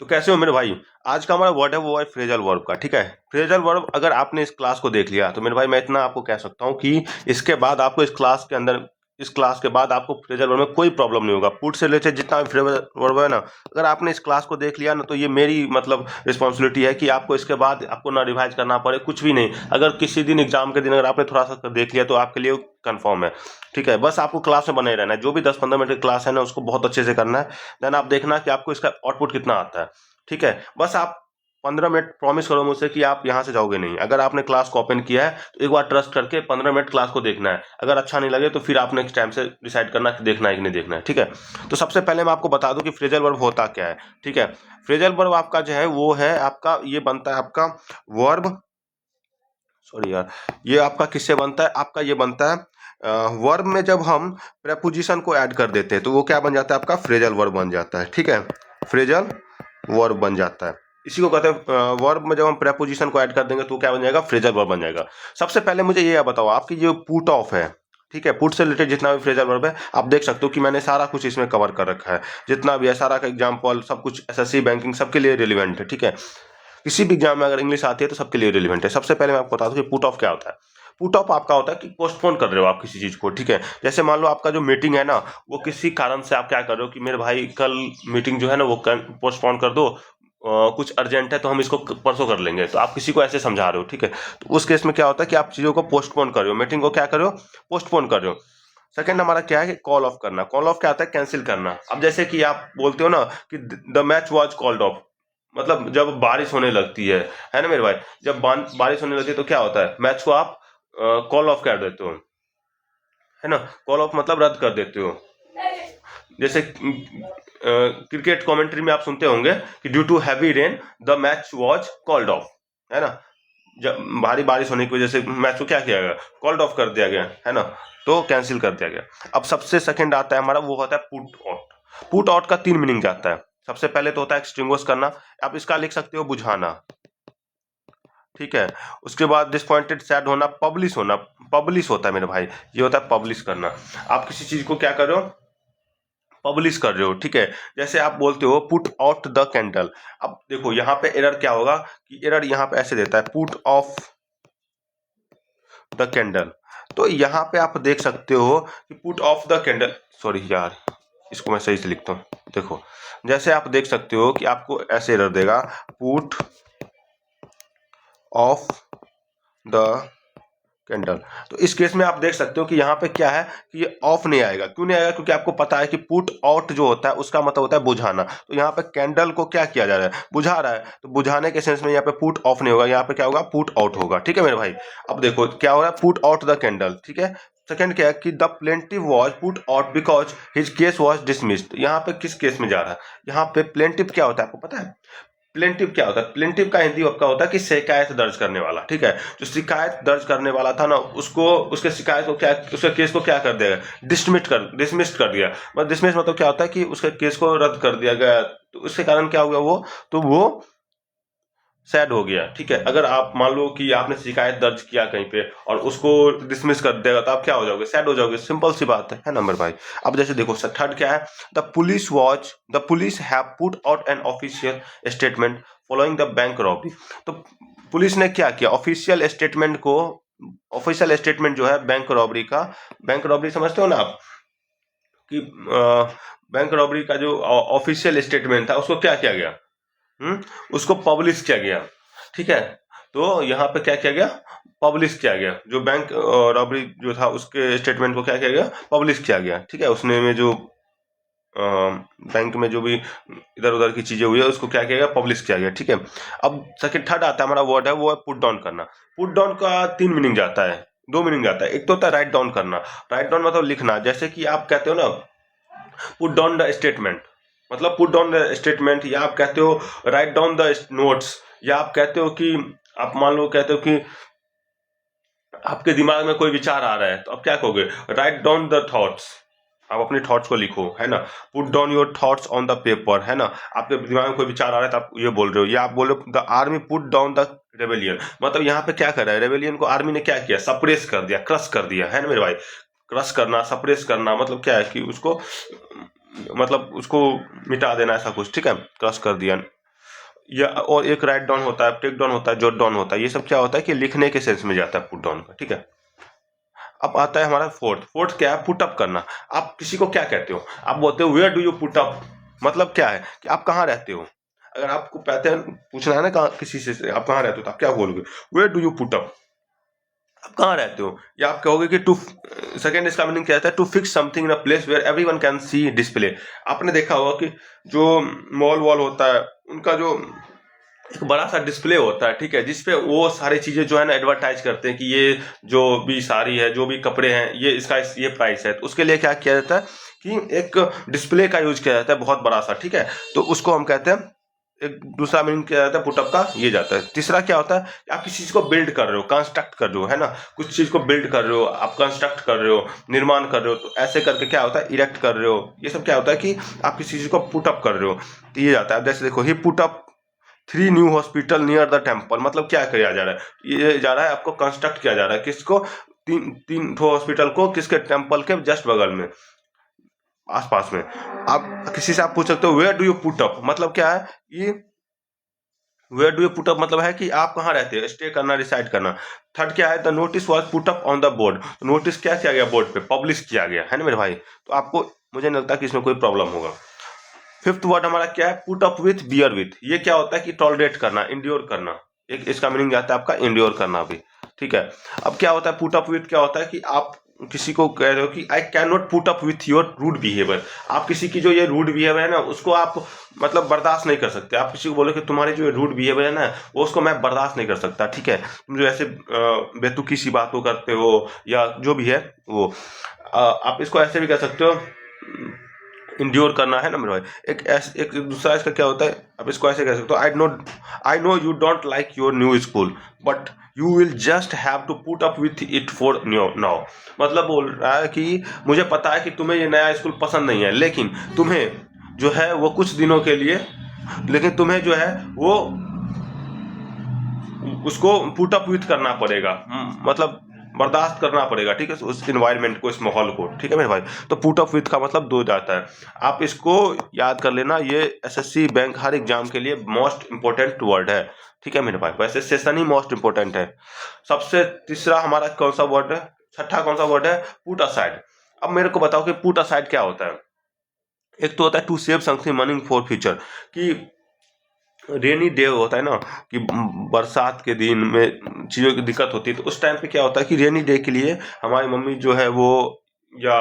तो कैसे हो मेरे भाई? आज का हमारा वर्ड है वो है फ्रेजल वर्ब का। ठीक है, फ्रेजल वर्ब अगर आपने इस क्लास को देख लिया तो मेरे भाई मैं इतना आपको कह सकता हूँ कि इसके बाद आपको इस क्लास के बाद आपको फ्रेजल वर्ब में कोई प्रॉब्लम नहीं होगा। पुट से रिलेटेड जितना भी फ्रेजल वर्ब है ना, अगर आपने इस क्लास को देख लिया ना तो ये मेरी मतलब रिस्पॉन्सिबिलिटी है कि आपको इसके बाद आपको ना रिवाइज करना पड़े, कुछ भी नहीं। अगर किसी दिन एग्जाम के दिन अगर आपने थोड़ा सा देख लिया तो आपके लिए कंफर्म है। ठीक है, बस आपको क्लास में बने रहना है। जो भी 10-15 मिनट की क्लास है ना उसको बहुत अच्छे से करना है। देन आप देखना कि आपको इसका आउटपुट कितना आता है। ठीक है, बस आप 15 मिनट प्रॉमिस करो मुझसे कि आप यहाँ से जाओगे नहीं। अगर आपने क्लास को ओपन किया है तो एक बार ट्रस्ट करके 15 मिनट क्लास को देखना है। अगर अच्छा नहीं लगे तो फिर आपने नेक्स्ट टाइम से डिसाइड करना कि देखना है कि नहीं देखना है। ठीक है, तो सबसे पहले मैं आपको बता दूं कि फ्रेजल वर्ब होता क्या है। ठीक है, फ्रेजल वर्ब आपका जो है वो है आपका, ये बनता है आपका वर्ब, सॉरी यार, ये आपका किससे बनता है? आपका ये बनता है वर्ब में जब हम प्रेपोजिशन को ऐड कर देते हैं तो वो क्या बन जाता है? आपका फ्रेजल वर्ब बन जाता है। ठीक है, फ्रेजल वर्ब बन जाता है। इसी को कहते हैं वर्ब में जब हम प्रेपोजिशन को ऐड कर देंगे तो क्या बन जाएगा? फ्रेजल वर्ब बन जाएगा। सबसे पहले मुझे ये बताओ, आपकी जो पुट ऑफ है, ठीक है, पुट से रिलेटेड जितना भी फ्रेजल वर्ब है आप देख सकते हो कि मैंने सारा कुछ इसमें कवर कर रखा है। जितना भी है सारा का एग्जाम्पल सब कुछ एसएससी बैंकिंग सबके लिए रिलेवेंट है। ठीक है, किसी भी एग्जाम में अगर इंग्लिश आती है तो सबके लिए रिलेवेंट है। सबसे पहले मैं आपको बता दूं कि पुट ऑफ क्या होता है। पुट ऑफ आपका होता है कि पोस्टपोन कर रहे हो आप किसी चीज को। ठीक है, जैसे मान लो आपका जो मीटिंग है ना वो किसी कारण से आप क्या कर रहे हो कि मेरे भाई कल मीटिंग जो है ना वो पोस्टपोन कर दो, कुछ अर्जेंट है तो हम इसको परसों कर लेंगे, तो आप किसी को ऐसे समझा रहे हो। ठीक है, तो उस केस में क्या होता है कि आप चीजों को पोस्टपोन कर रहे हो, मीटिंग को क्या कर रहे हो? पोस्टपोन कर रहे हो। सेकंड हमारा क्या है कि कॉल ऑफ करना। कॉल ऑफ क्या होता है? कैंसिल करना। अब जैसे कि आप बोलते हो ना कि the match was called of, मतलब जब बारिश होने लगती है ना मेरे भाई, जब बारिश होने लगती है तो क्या होता है? मैच को आप कॉल ऑफ कर देते हो, है ना। कॉल ऑफ मतलब रद्द कर देते हो। जैसे क्रिकेट कमेंट्री में आप सुनते होंगे कि due to heavy rain the match was called off, है ना। जब भारी बारिश होने की वजह से मैच को क्या किया गया? कॉल्ड ऑफ कर दिया गया, है ना, तो कैंसिल कर दिया गया। अब सबसे सेकंड आता है हमारा, वो होता है पुट आउट। पुट आउट का 3 मीनिंग जाता है। सबसे पहले तो होता है एक्सटिंग्विश करना, आप इसका लिख सकते हो बुझाना। ठीक है, उसके बाद डिसपॉइंटेड सैड होना, पब्लिश होना। पब्लिश होता है मेरे भाई, ये होता है पब्लिश करना। आप किसी चीज को क्या कर रहे हो? पब्लिश कर रहे हो। ठीक है, जैसे आप बोलते हो पुट आउट द कैंडल। अब देखो यहाँ पे एरर क्या होगा कि एरर यहाँ पे ऐसे देता है पुट ऑफ द कैंडल। तो यहाँ पे आप देख सकते हो कि put off the candle, sorry यार इसको मैं सही से लिखता हूँ। देखो जैसे आप देख सकते हो कि आपको ऐसे एरर देगा पुट ऑफ द कैंडल। तो इस केस में आप देख सकते हो कि यहाँ पे क्या है कि ये ऑफ नहीं आएगा। क्यों नहीं आएगा? क्योंकि आपको पता है कि पुट आउट जो होता है उसका मतलब होता है बुझाना। तो यहाँ पे कैंडल को क्या किया जा रहा है? बुझा रहा है। तो बुझाने के सेंस में यहाँ पे पुट ऑफ नहीं होगा, यहाँ पे क्या होगा? पुट आउट होगा। ठीक है मेरे भाई, अब देखो क्या हो रहा है? Put out the candle. ठीक है, सेकंड क्या है कि the plaintiff was put out because his case was dismissed. यहाँ पे किस केस में जा रहा है? यहाँ पे प्लेंटिव क्या होता है आपको पता है? प्लेंटिव क्या होता है? प्लेंटिव का हिंदी आपका होता है कि शिकायत दर्ज करने वाला। ठीक है, जो शिकायत दर्ज करने वाला था ना उसको, उसके शिकायत को क्या, उसके केस को क्या कर दिया? डिसमिस कर दिया। मतलब डिसमिस मतलब क्या होता है कि उसके केस को रद्द कर दिया गया। तो उसके कारण क्या हुआ? वो तो वो सैड हो गया। ठीक है, अगर आप मान लो कि आपने शिकायत दर्ज किया कहीं पे और उसको डिसमिस कर देगा तो आप क्या हो जाओगे? सैड हो जाओगे। सिंपल सी बात है नंबर भाई। अब जैसे देखो थर्ड क्या है? The police have put out an official statement following the bank robbery. तो पुलिस ने क्या किया? ऑफिशियल स्टेटमेंट जो है बैंक रॉबरी का, बैंक रॉबरी समझते हो ना आप कि बैंक रॉबरी का जो ऑफिशियल स्टेटमेंट था उसको क्या किया गया? उसको पब्लिश किया गया। ठीक है, तो यहाँ पे क्या किया गया? पब्लिश किया गया। जो बैंक रॉबरी जो था उसके स्टेटमेंट को क्या किया गया? पब्लिश किया गया। ठीक है, उसने में जो बैंक में जो भी इधर उधर की चीजें हुई है उसको क्या किया गया? पब्लिश किया गया। ठीक है, अब सेकंड थर्ड आता है हमारा वर्ड है वो है पुट डाउन करना। पुट डाउन का 3 मीनिंग जाता है, 2 मीनिंग जाता है। एक तो होता है राइट डाउन करना। राइट डाउन मतलब लिखना। जैसे कि आप कहते हो ना पुट डाउन द स्टेटमेंट, मतलब पुट डाउन द स्टेटमेंट, या आप कहते हो राइट डाउन द नोट्स, या आप कहते हो कि आप मान लो कहते हो कि आपके दिमाग में कोई विचार आ रहा है तो आप क्या कहोगे? Write down the thoughts. आप अपने थॉट्स को लिखो, है ना। Put down your thoughts on the paper, है ना। आपके दिमाग में कोई विचार आ रहा है तो आप ये बोल रहे हो। या आप बोल रहे हो the army put down the rebellion, मतलब यहाँ पे क्या कर रहा है? रेबेलियन को आर्मी ने क्या किया? सप्रेस कर दिया, क्रश कर दिया, है ना मेरे भाई। क्रश करना, सप्रेस करना मतलब क्या है कि उसको, मतलब उसको मिटा देना, ऐसा कुछ। ठीक है, क्रश कर दिया। या और एक राइट डाउन होता है, टेक डाउन होता है, जॉट डाउन होता है। ये सब क्या होता है कि लिखने के सेंस में जाता है पुट डाउन का, ठीक है। अब आता है हमारा फोर्थ क्या है, पुट अप करना। आप किसी को क्या कहते हो, आप बोलते हो where do you put up, मतलब क्या है कि आप कहाँ रहते हो। अगर आपको पैटर्न पूछना है ना कहाँ किसी से आप कहाँ रहते हो, तो आप क्या बोलोगे, where do you put up, आप कहाँ रहते हो। या आप कहोगे कि टू, सेकेंड इसका मीनिंग क्या होता है, to fix something in a place where everyone can see display. आपने देखा होगा कि जो मॉल वॉल होता है उनका जो एक बड़ा सा डिस्प्ले होता है, ठीक है, जिसपे वो सारी चीजें जो है ना एडवर्टाइज करते हैं कि ये जो भी साड़ी है, जो भी कपड़े हैं, ये इसका ये प्राइस है। तो उसके लिए क्या किया जाता है कि एक डिस्प्ले का यूज किया जाता है बहुत बड़ा सा, ठीक है। तो उसको हम कहते हैं, एक दूसरा मीनिंग किया जाता है पुटअप का ये जाता है। तीसरा क्या होता है कि आप किसी चीज को बिल्ड कर रहे हो, कंस्ट्रक्ट कर रहे हो, है ना, कुछ चीज को बिल्ड कर रहे हो, आप कंस्ट्रक्ट कर रहे हो, निर्माण कर रहे हो। तो ऐसे करके क्या होता है, इरेक्ट कर रहे हो, ये सब क्या होता है कि आप किसी चीज को पुटअप कर रहे हो। तो ये जाता है। अब जैसे देखो, he put up 3 new hospital near the temple, मतलब क्या किया जा रहा है, ये जा रहा है आपको कंस्ट्रक्ट किया जा रहा है, किसको, तीन तीन ठो हॉस्पिटल को, किसके, टेम्पल के जस्ट बगल में, आसपास में। आप किसी से आप पूछ सकते हो where do you put up, मतलब क्या है ये, where do you put up मतलब है कि आप कहाँ रहते हो, स्टे करना, रिसाइड करना। थर्ड क्या है, the notice was put up on the board, notice क्या किया गया, बोर्ड पे पब्लिश किया गया, है ना मेरे भाई। तो आपको, मुझे नहीं लगता कि इसमें कोई प्रॉब्लम होगा। फिफ्थ वर्ड हमारा क्या है, put up with, beer with. ये क्या होता है कि टॉलरेट करना, इंड्योर करना। एक इसका मीनिंग आता है आपका इंड्योर करना भी, ठीक है। अब क्या होता है पुट अप विथ, क्या होता है कि आप किसी को कह रहे हो कि I can not put up with your rude behaviour. आप किसी की जो ये रूड बिहेवियर है ना उसको आप मतलब बर्दाश्त नहीं कर सकते। आप किसी को बोले कि तुम्हारी जो रूड बिहेवियर है ना वो उसको मैं बर्दाश्त नहीं कर सकता, ठीक है। तुम जो ऐसे बेतुकी सी बातों करते हो या जो भी है वो, आप इसको ऐसे भी कह सकते हो, इंड्योर करना, है ना मेरे भाई। एक दूसरा इसका क्या होता है, अब इसको ऐसे कह सकते हो, I know you don't like your new school but you will just have to put up with it for now. मतलब बोल रहा है कि मुझे पता है कि तुम्हें ये नया स्कूल पसंद नहीं है, लेकिन तुम्हें जो है वो कुछ दिनों के लिए, लेकिन तुम्हें जो है वो उसको पुट अप विथ करना पड़ेगा, मतलब बर्दाश्त करना पड़ेगा, ठीक है, उस इन्वायरमेंट को, इस माहौल को, ठीक है मेरे भाई। तो पुट अप विथ का मतलब दो जाता है। आप इसको याद कर लेना, ये एसएससी बैंक हर एग्जाम के लिए मोस्ट इंपोर्टेंट वर्ड है, ठीक है मेरे भाई। वैसे सेशन ही मोस्ट इंपोर्टेंट है। सबसे तीसरा हमारा कौन सा वर्ड है, छठा कौन सा वर्ड है, पुट असाइड। अब मेरे को बताओ कि पुट असाइड क्या होता है। एक तो होता है to save something money for future, कि रेनी डे होता है ना, कि बरसात के दिन में चीज़ों की दिक्कत होती है, तो उस टाइम पे क्या होता है कि रेनी डे के लिए हमारी मम्मी जो है वो, या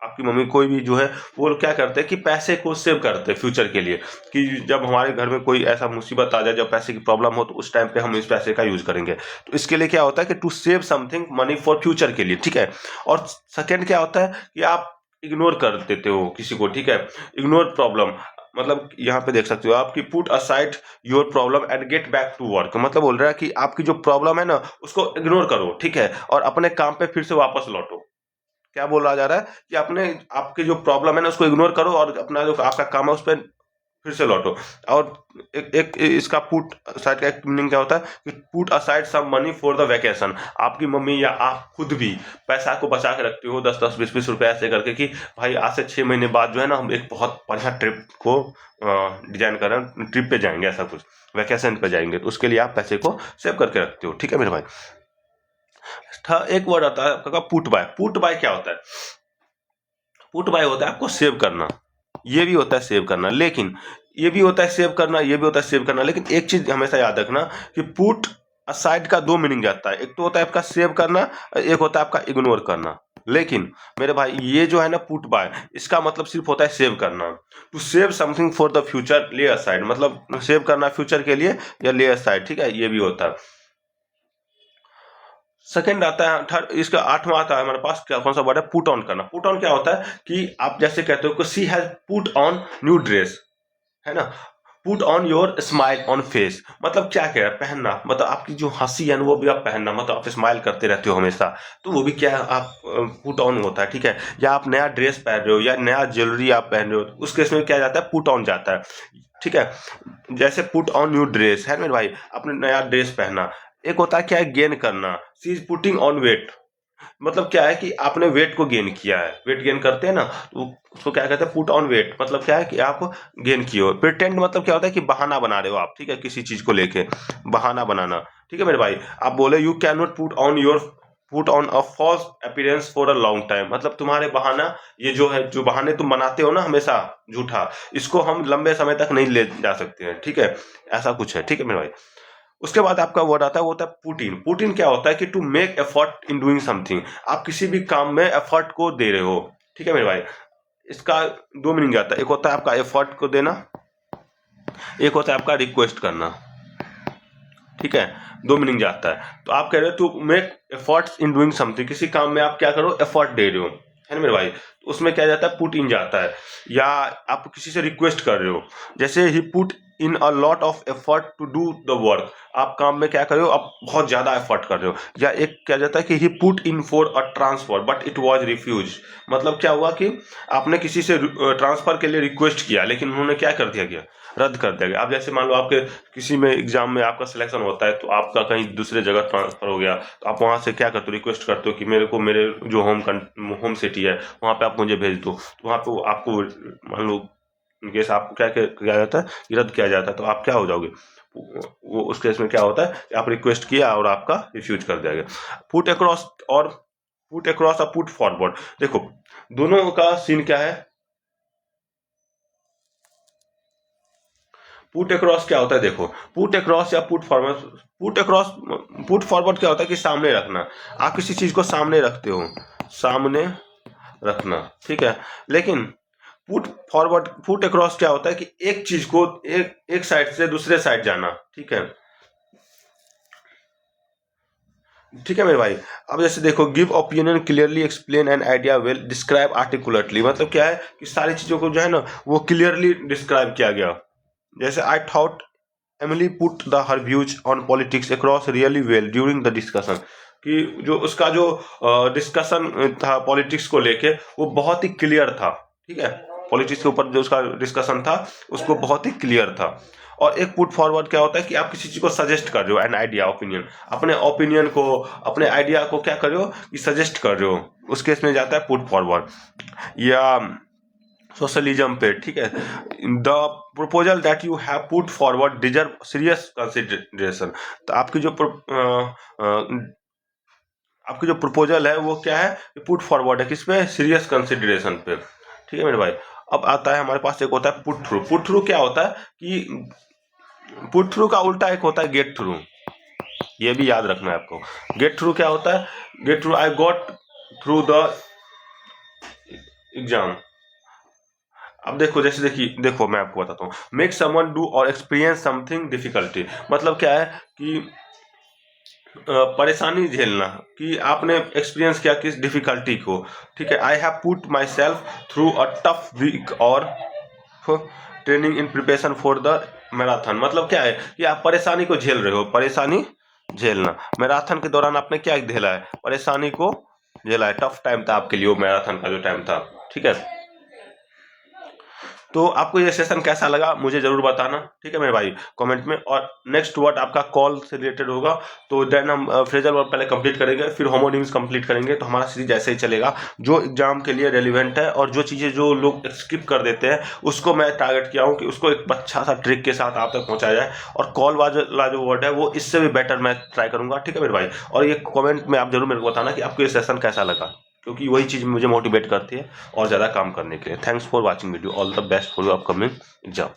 आपकी मम्मी कोई भी जो है वो क्या करते हैं कि पैसे को सेव करते हैं फ्यूचर के लिए, कि जब हमारे घर में कोई ऐसा मुसीबत आ जाए, जब पैसे की प्रॉब्लम हो, तो उस टाइम पे हम इस पैसे का यूज करेंगे। तो इसके लिए क्या होता है कि to save something money for future के लिए, ठीक है। और सेकेंड क्या होता है कि आप इग्नोर कर देते हो किसी को, ठीक है, इग्नोर प्रॉब्लम। मतलब यहाँ पे देख सकते हो आप कि put aside your problem and get back to work, मतलब बोल रहा है कि आपकी जो प्रॉब्लम है ना उसको इग्नोर करो, ठीक है, और अपने काम पे फिर से वापस लौटो। क्या बोला जा रहा है कि अपने, आपकी जो प्रॉब्लम है ना उसको इग्नोर करो और अपना जो आपका काम है उस पर फिर से लौटो। और एक इसका पुट असाइड का एक मीनिंग क्या होता है कि put aside some money for the vacation. आपकी मम्मी या आप खुद भी पैसा को बचा के रखते हो 10-10 20-20 रुपए ऐसे करके कि भाई आज से 6 महीने बाद जो है ना हम एक बहुत बढ़िया ट्रिप को डिजाइन कर रहे हैं, ट्रिप पे जाएंगे, ऐसा कुछ वैकेशन पे जाएंगे, तो उसके लिए आप पैसे को सेव करके रखते हो, ठीक है मेरे भाई। एक वर्ड आता है आपका पुट बाय। पुट बाय क्या होता है, पुट बाय होता है आपको सेव करना, ये भी होता है सेव करना, लेकिन ये भी होता है सेव करना, ये भी होता है सेव करना, लेकिन एक चीज हमेशा याद रखना कि पुट असाइड का दो मीनिंग जाता है। एक तो होता है आपका सेव करना, एक होता है आपका इग्नोर करना। लेकिन मेरे भाई ये जो है ना पुट बाय, इसका मतलब सिर्फ होता है सेव करना। To save something for the future, lay aside, मतलब सेव करना फ्यूचर के लिए या ले असाइड, ठीक है, ये भी होता है। सेकंड आता है, थर्ड, इसका आठवां आता है हमारे पास, क्या कौन सा वर्ड है, पुट ऑन करना। पुट ऑन क्या होता है कि आप जैसे कहते हो कि she has put on new dress, है ना, put on your smile on face, मतलब क्या कह रहा है, पहनना, मतलब आपकी जो हंसी है ना वो भी आप पहनना, मतलब आप स्माइल करते रहते हो हमेशा, तो वो भी क्या है, आप पुट ऑन होता है, ठीक है। या आप नया ड्रेस पहन रहे हो या नया ज्वेलरी आप पहन रहे हो, उस केस में क्या जाता है, पुट ऑन जाता है, ठीक है। जैसे पुट ऑन न्यू ड्रेस है मेरे भाई, आपने नया ड्रेस पहना। एक होता है क्या है, गेन करना, सी इज पुटिंग ऑन वेट, मतलब क्या है कि आपने वेट को गेन किया है, वेट गेन करते हैं ना, तो उसको क्या कहते हैं, पुट ऑन वेट। मतलब क्या है कि आप गेन किए हो। प्रिटेंड मतलब क्या होता है कि बहाना बना रहे हो आप, ठीक है, किसी चीज को लेके बहाना बनाना, ठीक है मेरे भाई। आप बोले you can not put on a false appearance for a long time. मतलब तुम्हारे बहाना, ये जो है, जो बहाने तुम बनाते हो ना हमेशा झूठा, इसको हम लंबे समय तक नहीं ले जा सकते हैं, ठीक है, ऐसा कुछ है, ठीक है मेरे भाई। उसके बाद आपका वर्ड आता है, वो होता है पुट इन। पुट इन क्या होता है कि to make effort in doing something. आप किसी भी काम में एफर्ट को दे रहे हो, ठीक है मेरे भाई। इसका दो मीनिंग आता है, एक होता है आपका एफर्ट को देना, एक होता है आपका रिक्वेस्ट करना, ठीक है, दो मीनिंग जाता है। तो आप कह रहे हो to make efforts in doing something, किसी काम में आप क्या करो, एफर्ट दे रहे हो, है ना मेरे भाई। तो उसमें क्या जाता है, पुट इन जाता है। या आप किसी से रिक्वेस्ट कर रहे हो, जैसे he put in a lot of effort to do the work. आप काम में क्या कर रहे हो, आप बहुत ज्यादा एफर्ट कर रहे हो। या एक क्या जाता है कि he put in for a transfer but it was refuse. मतलब क्या हुआ कि आपने किसी से ट्रांसफर के लिए रिक्वेस्ट किया, लेकिन उन्होंने क्या कर दिया गया, रद्द कर दिया गया। अब जैसे मान लो आपके किसी में एग्जाम में आपका सिलेक्शन होता है, तो आपका कहीं दूसरे जगह ट्रांसफर हो गया, तो आप वहां से क्या करते हो, रिक्वेस्ट करते हो कि मेरे को मेरे जो होम सिटी है वहां पे आप मुझे भेज दो। तो वहां पे आपको मान लो इनकेस आपको क्या किया जाता है, रद्द किया जाता है, तो आप क्या हो जाओगे, वो उस केस में क्या होता है कि आप रिक्वेस्ट किया और आपका रिफ्यूज कर दिया गया। पुट अक्रॉस और पुट अक्रॉस और पुट फॉरवर्ड, देखो दोनों का सीन क्या है। पुट अक्रॉस क्या होता है, देखो पुट अक्रॉस या पुट फॉरवर्ड, पुट फॉरवर्ड क्या होता है कि सामने रखना। आप किसी चीज को सामने रखते हो, सामने रखना, ठीक है। लेकिन पुट अक्रॉस क्या होता है कि एक चीज को एक साइड से दूसरे साइड जाना, ठीक है, ठीक है मेरे भाई। अब जैसे देखो, give opinion clearly, explain an idea well, describe articulately. मतलब क्या है कि सारी चीजों को जो है ना वो क्लियरली डिस्क्राइब किया गया। जैसे I thought Emily put the her views on politics across really well during the discussion. कि जो उसका जो डिस्कशन था पॉलिटिक्स को लेके, वो बहुत ही क्लियर था, ठीक है। पॉलिटिक्स के ऊपर जो उसका डिस्कशन था उसको बहुत ही क्लियर था। और एक पुट फॉरवर्ड क्या होता है कि आप किसी चीज को सजेस्ट कर रहे हो, एन आइडिया, ओपिनियन, अपने ओपिनियन को, अपने आइडिया को क्या कर रहे हो कि सजेस्ट कर रहे हो, उस केस में जाता है पुट फॉरवर्ड। या सोशलिज्म पे, ठीक है, the proposal that you have put forward deserve serious consideration. तो आपकी जो प्रपोजल है वो क्या है, पुट फॉरवर्ड है किस पे, सीरियस कंसिडरेशन पे, ठीक है मेरे भाई। अब आता है हमारे पास एक होता है पुट थ्रू। पुट थ्रू क्या होता है कि पुट थ्रू का उल्टा एक होता है गेट थ्रू। ये भी याद रखना है आपको। गेट थ्रू क्या होता है, get through, I got through the exam. अब देखो, जैसे देखिए, देखो मैं आपको बताता हूँ, मेक समवन डू और एक्सपीरियंस समथिंग डिफिकल्टी। मतलब क्या है कि परेशानी झेलना, कि आपने एक्सपीरियंस किया किस डिफिकल्टी को, ठीक है। I have put myself through a tough week और training in preparation for the marathon. मतलब क्या है कि आप परेशानी को झेल रहे हो, परेशानी झेलना। मैराथन के दौरान आपने क्या झेला है, परेशानी को झेला है, टफ टाइम था आपके लिए वो मैराथन का जो टाइम था, ठीक है। तो आपको ये सेशन कैसा लगा मुझे जरूर बताना, ठीक है मेरे भाई, कमेंट में। और नेक्स्ट वर्ड आपका कॉल से रिलेटेड होगा, तो देन हम फ्रेजल वर्ब पहले कंप्लीट करेंगे, फिर होमोनिम्स कंप्लीट करेंगे। तो हमारा सीरीज ऐसे ही चलेगा, जो एग्जाम के लिए रेलिवेंट है और जो चीज़ें जो लोग स्किप कर देते हैं उसको मैं टारगेट किया हूँ कि उसको एक अच्छा सा ट्रिक के साथ आप तक पहुँचाया जाए। और कॉल वाला जो वर्ड है वो इससे भी बेटर मैं ट्राई करूँगा, ठीक है मेरे भाई। और ये कॉमेंट में आप जरूर मेरे को बताना कि आपको ये सेशन कैसा लगा, क्योंकि वही चीज़ मुझे मोटिवेट करती है और ज़्यादा काम करने के लिए। Thanks for watching video, all the best for your upcoming exam.